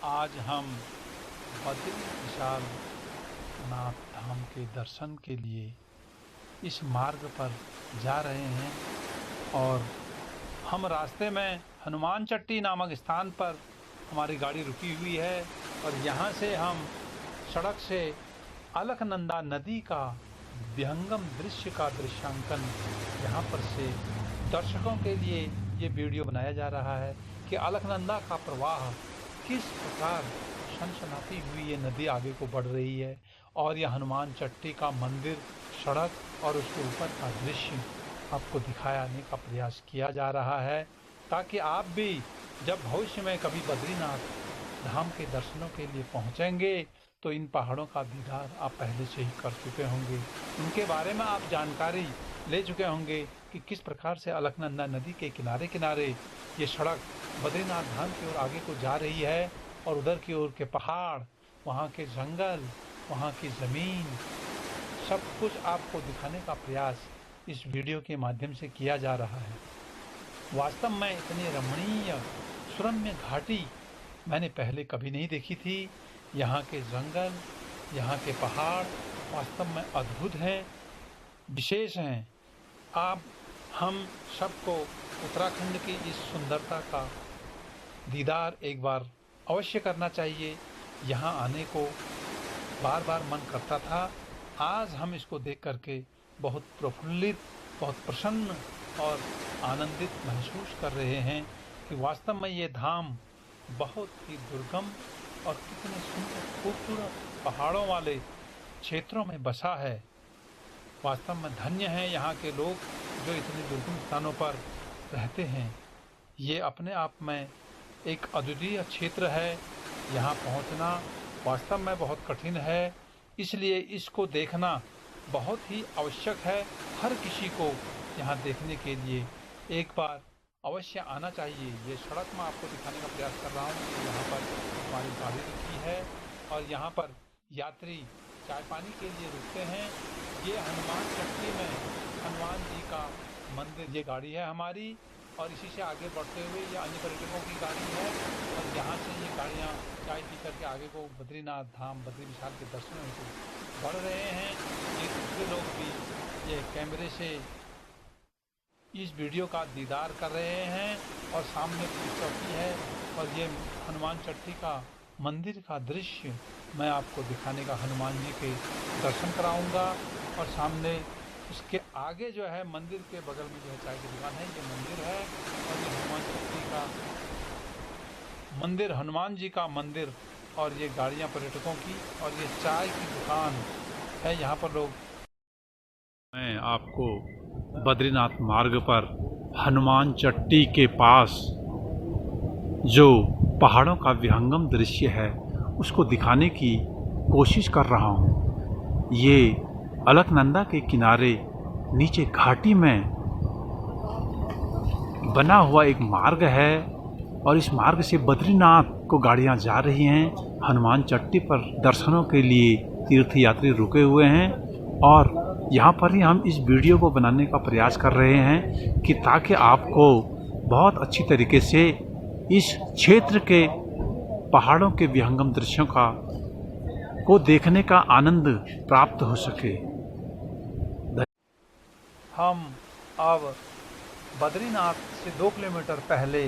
आज हम बद्री विशाल नाथ धाम के दर्शन के लिए इस मार्ग पर जा रहे हैं और हम रास्ते में हनुमान चट्टी नामक स्थान पर हमारी गाड़ी रुकी हुई है और यहाँ से हम सड़क से अलकनंदा नदी का विहंगम दृश्य का दृश्यांकन यहाँ पर से दर्शकों के लिए ये वीडियो बनाया जा रहा है कि अलकनंदा का प्रवाह किस प्रकार सनसनाती हुई ये नदी आगे को बढ़ रही है और यह हनुमान चट्टी का मंदिर, सड़क और उसके ऊपर का दृश्य आपको दिखाने का प्रयास किया जा रहा है ताकि आप भी जब भविष्य में कभी बद्रीनाथ धाम के दर्शनों के लिए पहुंचेंगे तो इन पहाड़ों का दीदार आप पहले से ही कर चुके होंगे, उनके बारे में आप जानकारी ले चुके होंगे कि किस प्रकार से अलकनंदा नदी के किनारे किनारे ये सड़क बद्रीनाथ धाम की ओर आगे को जा रही है और उधर की ओर के पहाड़, वहाँ के जंगल, वहाँ की ज़मीन, सब कुछ आपको दिखाने का प्रयास इस वीडियो के माध्यम से किया जा रहा है। वास्तव में इतनी रमणीय सुरम्य घाटी मैंने पहले कभी नहीं देखी थी। यहाँ के जंगल, यहाँ के पहाड़ वास्तव में अद्भुत हैं, विशेष हैं। हम सबको उत्तराखंड की इस सुंदरता का दीदार एक बार अवश्य करना चाहिए। यहाँ आने को बार बार मन करता था। आज हम इसको देख करके बहुत प्रफुल्लित, बहुत प्रसन्न और आनंदित महसूस कर रहे हैं कि वास्तव में ये धाम बहुत ही दुर्गम और कितने सुंदर खूबसूरत पहाड़ों वाले क्षेत्रों में बसा है। वास्तव में धन्य हैं यहाँ के लोग जो इतने दुर्गम स्थानों पर रहते हैं। ये अपने आप में एक अद्वितीय क्षेत्र है। यहाँ पहुँचना वास्तव में बहुत कठिन है, इसलिए इसको देखना बहुत ही आवश्यक है। हर किसी को यहाँ देखने के लिए एक बार अवश्य आना चाहिए। ये सड़क मैं आपको दिखाने का प्रयास कर रहा हूँ कि यहाँ पर हमारी गाड़ी रुकी है और यहाँ पर यात्री चाय पानी के लिए रुकते हैं। ये हनुमान चट्टी में हनुमान जी का मंदिर, ये गाड़ी है हमारी और इसी से आगे बढ़ते हुए ये अन्य पर्यटकों की गाड़ी है और यहाँ से ये गाड़ियाँ चाय पी करके आगे को बद्रीनाथ धाम, बद्री विशाल के दर्शन हेतु बढ़ रहे हैं। ये दूसरे लोग भी ये कैमरे से इस वीडियो का दीदार कर रहे हैं और सामने पुलिस चौकी है और ये हनुमान चट्टी का मंदिर का दृश्य मैं आपको दिखाने का, हनुमान जी के दर्शन कराऊंगा और सामने उसके आगे जो है मंदिर के बगल में जो है चाय की दुकान है, ये मंदिर है और ये हनुमान चट्टी का मंदिर, हनुमान जी का मंदिर और ये गाड़ियाँ पर्यटकों की और ये चाय की दुकान है। यहाँ पर लोग, मैं आपको बद्रीनाथ मार्ग पर हनुमान चट्टी के पास जो पहाड़ों का विहंगम दृश्य है उसको दिखाने की कोशिश कर रहा हूँ। ये अलकनंदा के किनारे नीचे घाटी में बना हुआ एक मार्ग है और इस मार्ग से बद्रीनाथ को गाड़ियाँ जा रही हैं। हनुमान चट्टी पर दर्शनों के लिए तीर्थयात्री रुके हुए हैं और यहाँ पर ही हम इस वीडियो को बनाने का प्रयास कर रहे हैं कि ताकि आपको बहुत अच्छी तरीके से इस क्षेत्र के पहाड़ों के विहंगम दृश्यों को देखने का आनंद प्राप्त हो सके। हम अब बद्रीनाथ से 2 किलोमीटर पहले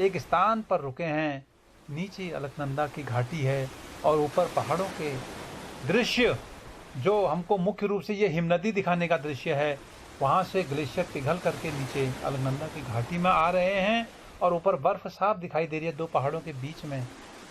एक स्थान पर रुके हैं। नीचे अलकनंदा की घाटी है और ऊपर पहाड़ों के दृश्य जो हमको मुख्य रूप से ये हिमनदी दिखाने का दृश्य है। वहाँ से ग्लेशियर पिघल करके नीचे अलकनंदा की घाटी में आ रहे हैं और ऊपर बर्फ साफ दिखाई दे रही है 2 पहाड़ों के बीच में।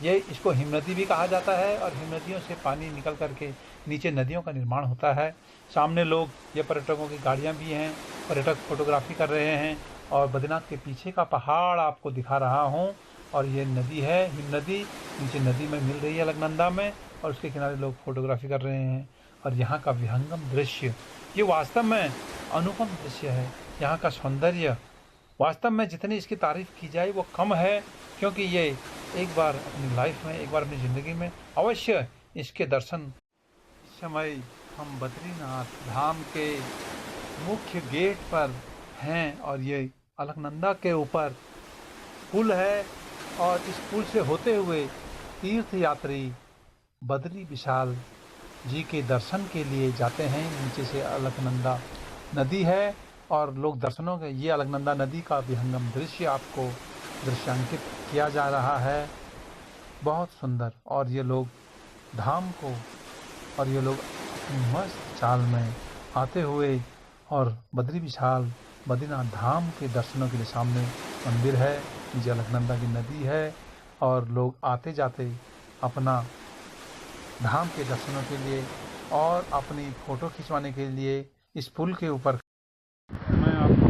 ये इसको हिमनदी भी कहा जाता है और हिमनदियों से पानी निकल करके नीचे नदियों का निर्माण होता है। सामने लोग, ये पर्यटकों की गाड़ियाँ भी हैं, पर्यटक फोटोग्राफी कर रहे हैं और बद्रीनाथ के पीछे का पहाड़ आपको दिखा रहा हूँ और ये नदी है हिमनदी, नीचे नदी में मिल रही है अलकनंदा में और उसके किनारे लोग फोटोग्राफी कर रहे हैं। और यहाँ का विहंगम दृश्य, ये वास्तव में अनुपम दृश्य है। यहाँ का सौंदर्य वास्तव में जितनी इसकी तारीफ की जाए वो कम है, क्योंकि ये एक बार अपनी लाइफ में, एक बार अपनी ज़िंदगी में अवश्य इसके दर्शन। इस समय हम बद्रीनाथ धाम के मुख्य गेट पर हैं और ये अलकनंदा के ऊपर पुल है और इस पुल से होते हुए तीर्थ यात्री बद्री विशाल जी के दर्शन के लिए जाते हैं। नीचे से अलकनंदा नदी है और लोग दर्शनों के ये अलकनंदा नदी का विहंगम दृश्य आपको दृश्यांकित किया जा रहा है। बहुत सुंदर। और ये लोग धाम को और ये लोग अपनी मस्त चाल में आते हुए और बद्री विशाल बद्रीनाथ धाम के दर्शनों के लिए सामने मंदिर है, नीचे अलकनंदा की नदी है और लोग आते जाते अपना धाम के दर्शनों के लिए और अपनी फ़ोटो खिंचवाने के लिए इस पुल के ऊपर मैं आपको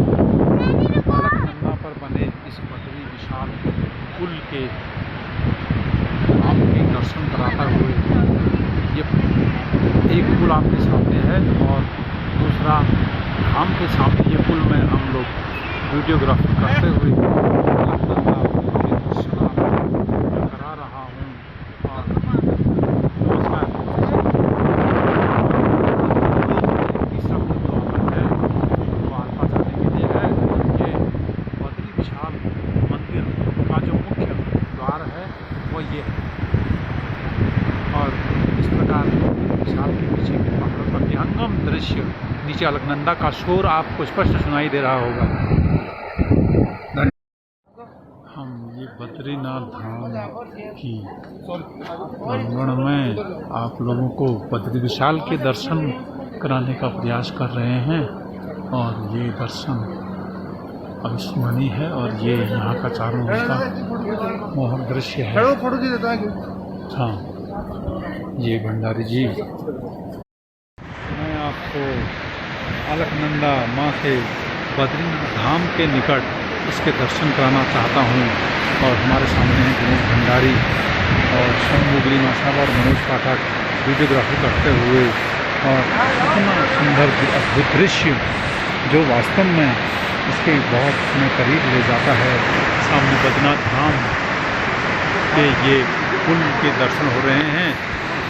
अलकनंदा पर बने इस बद्री विशाल पुल के धाम के दर्शन कराता हुए, ये एक पुल आपके सामने है और दूसरा धाम के सामने ये पुल में हम लोग वीडियोग्राफी करते हुए अलकनंदा के दर्शन करा रहा हूँ। और नमस्कार। तीसरा पुल जो अपन है वो आलपा जाने के लिए है। ये बद्री विशाल मंदिर का जो मुख्य द्वार है वो ये है। और इस प्रकार विशाल के पीछे के पहाड़ों का विहंगम दृश्य, नीचे अलकनंदा का शोर आपको स्पष्ट सुनाई दे रहा होगा। हम ये बद्रीनाथ धाम की प्रांगण में आप लोगों को बद्री विशाल के दर्शन कराने का प्रयास कर रहे हैं और ये दर्शन अविस्मरणीय है और ये यहाँ का चारों ओर का मोहक दृश्य है। हाँ, ये भंडारी जी, मैं आपको अलकनंदा माँ के बद्रीनाथ धाम के निकट इसके दर्शन कराना चाहता हूँ। और हमारे सामने हैं दिनेश भंडारी और शंभुगिरी साहब और मनोज पाठक वीडियोग्राफी करते हुए। और इतना सुंदर अद्भुत दृश्य जो वास्तव में इसके बहुत हमें करीब ले जाता है। सामने बद्रीनाथ धाम के ये पुल के दर्शन हो रहे हैं।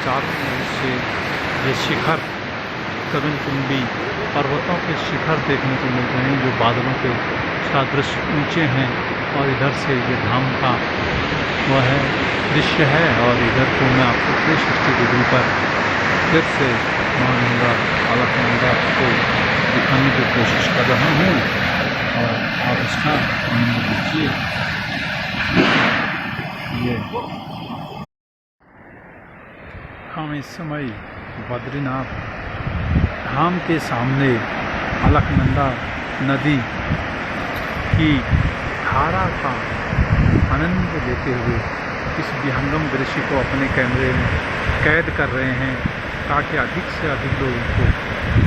चारों ओर से ये शिखर गगनचुंबी पर्वतों के शिखर देखने को मिल रहे हैं जो बादलों के सादृश ऊंचे हैं। और इधर से ये धाम का वह दृश्य है। और इधर को मैं आपको 360 डिग्री पर फिर से मानूंगा अलकनंदा को दिखाने की कोशिश कर रहा हूँ और आप इसका आनंद लीजिए। ये हम इस समय बद्रीनाथ धाम के सामने अलकनंदा नदी की धारा का आनंद लेते हुए इस विहंगम दृश्य को अपने कैमरे में कैद कर रहे हैं ताकि अधिक से अधिक लोगों को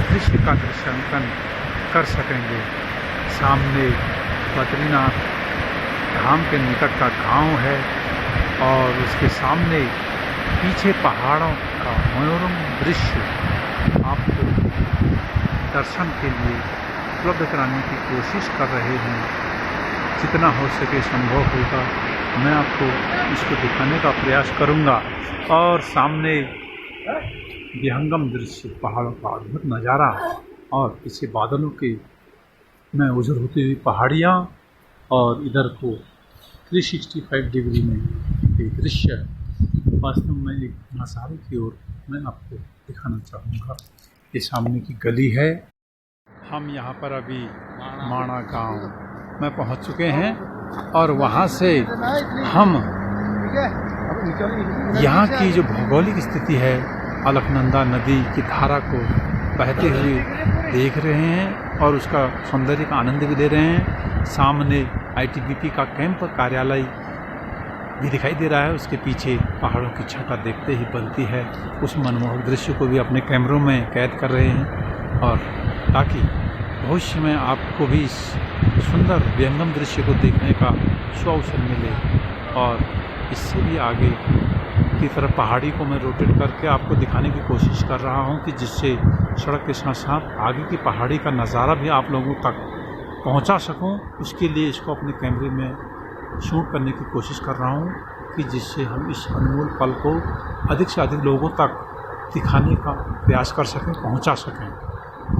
दृश्य का दृश्यांकन कर सकेंगे। सामने बद्रीनाथ धाम के निकट का गांव है और उसके सामने पीछे पहाड़ों का मनोरम दृश्य आपको दर्शन के लिए उपलब्ध कराने की कोशिश कर रहे हैं। जितना हो सके संभव होगा मैं आपको इसको दिखाने का प्रयास करूंगा। और सामने विहंगम दृश्य, पहाड़ों का अद्भुत नज़ारा और पीछे बादलों के में उजर होती हुई पहाड़ियाँ और इधर को 365 डिग्री में एक दृश्य वास्तव में एक नज़ारे की ओर मैं आपको दिखाना चाहूँगा। ये सामने की गली है। हम यहाँ पर अभी माणा गांव में पहुँच चुके हैं और वहाँ से हम यहाँ की जो भौगोलिक स्थिति है अलकनंदा नदी की धारा को बहते हुए देख रहे हैं और उसका सौंदर्य का आनंद भी ले रहे हैं। सामने ITBP का कैंप कार्यालय भी दिखाई दे रहा है। उसके पीछे पहाड़ों की छटा देखते ही बनती है। उस मनमोहक दृश्य को भी अपने कैमरों में कैद कर रहे हैं और ताकि भविष्य में आपको भी इस सुंदर विहंगम दृश्य को देखने का सुअवसर मिले। और इससे भी आगे की तरफ पहाड़ी को मैं रोटेट करके आपको दिखाने की कोशिश कर रहा हूं कि जिससे सड़क के साथ साथ आगे की पहाड़ी का नज़ारा भी आप लोगों तक पहुंचा सकूं। उसके लिए इसको अपने कैमरे में शूट करने की कोशिश कर रहा हूं कि जिससे हम इस अनमोल पल को अधिक से अधिक लोगों तक दिखाने का प्रयास कर सकें, पहुंचा सकें।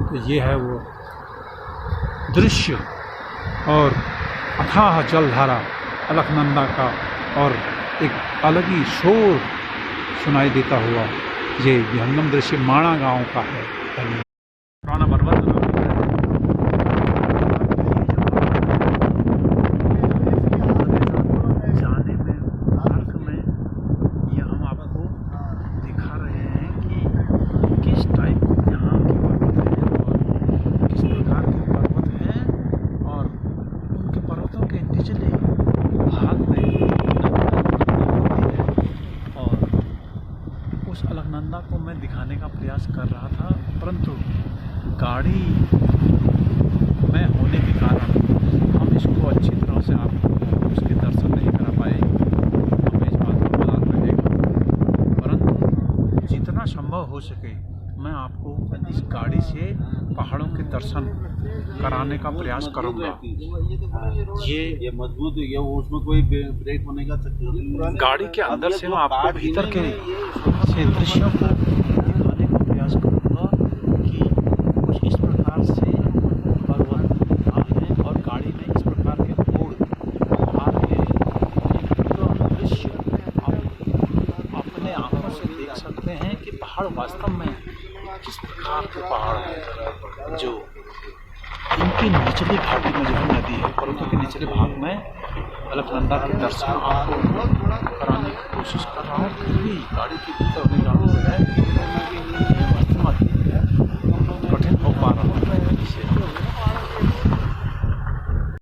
तो ये है वो दृश्य और अथाह जलधारा अलकनंदा का और एक अलग ही शोर सुनाई देता हुआ ये विहंगम दृश्य माणा गांव का है। पुराना पर्वत जाने में मार्ग में ये हम आपको दिखा रहे हैं कि किस टाइप यहाँ के पर्वत हैं और किस प्रकार के पर्वत हैं और उनके पर्वतों के निचले भाग में और उस अलकनंदा को मैं दिखाने का प्रयास कर रहा था, परंतु गाड़ी में होने के कारण हम इसको अच्छी तरह से आपको उसके दर्शन नहीं करा पाए। हमें इस बात का मलाल रहेगा, परंतु जितना संभव हो सके मैं आपको इस गाड़ी से पहाड़ों के दर्शन कराने का प्रयास करूंगा। ये मजबूत है, उसमें कोई ब्रेक होने का चक्कर। गाड़ी के अंदर से मैं आपको भीतर के से दृश्यों को दिखाने का प्रयास करूंगा कि कुछ इस प्रकार से पर्वत हैं और गाड़ी में इस प्रकार के मोड़ आ रहे हैं। तो दृश्य आप अपने आंखों से देख सकते हैं कि पहाड़ वास्तव में किस प्रकार के पहाड़ हैं, जो इनके निचले घाटी में जो है नदी है, पर्वतों के निचले भाग में अलकनंदा के दर्शन आपको कराने की कोशिश कर रहा हूँ। फिर भी गाड़ी के भीतर होने